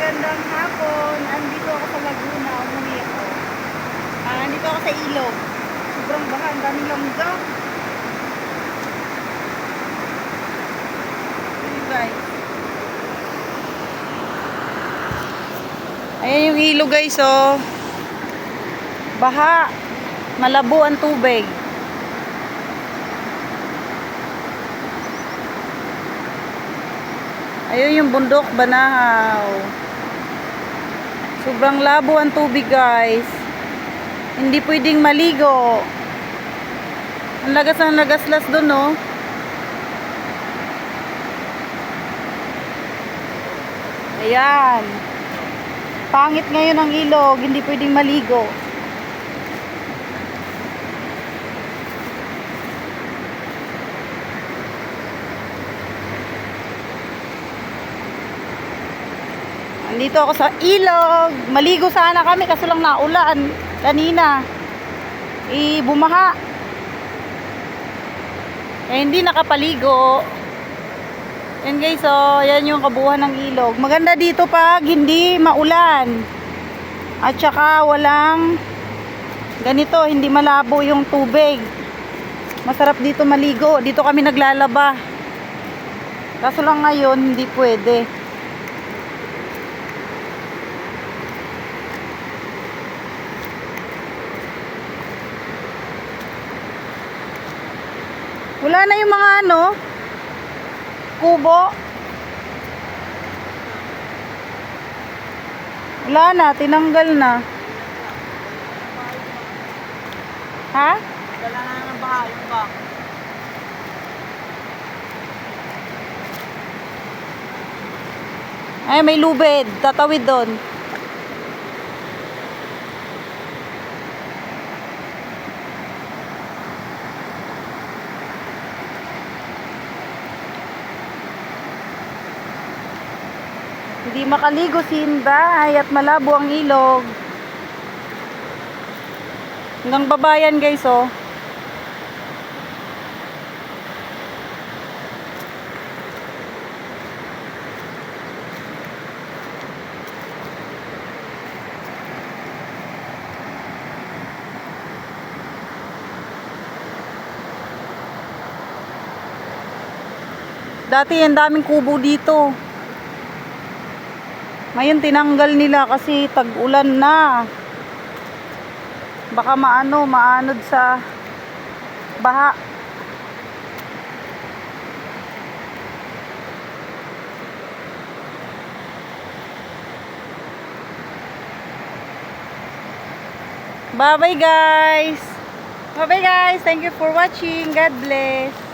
magandang hapon. Andito ako sa Laguna, umuwi ako. Andito ako sa ilog. Sobrang baha, ang daming langgam. Ayan guys. Ayan yung ilog guys, oh. Baha. Malabo ang tubig. Ayun yung bundok, Banahaw. Sobrang labo ang tubig guys. Hindi pwedeng maligo. Ang lagas doon, no? Ayan. Pangit ngayon ang ilog, hindi pwedeng maligo. Nandito ako sa ilog. Maligo sana kami kaso lang naulan kanina. Bumaha. Hindi nakapaligo. Yan guys, oh, yan yung kabuuan ng ilog. Maganda dito pag hindi maulan. At saka walang ganito, hindi malabo yung tubig. Masarap dito maligo. Dito kami naglalaba. Kaso lang ngayon hindi pwede. Wala na yung mga kubo. Wala na, tinanggal na. Ha? Wala na ng baha yung ba? Ay, may lubid. Tatawid doon. Hindi makaligo si Inday at malabo ang ilog. Hanggang babayan guys, oh. Dati ang daming kubo dito. Ngayon tinanggal nila kasi tag-ulan na. Baka maanod sa baha. Bye-bye guys. Bye-bye guys. Thank you for watching. God bless.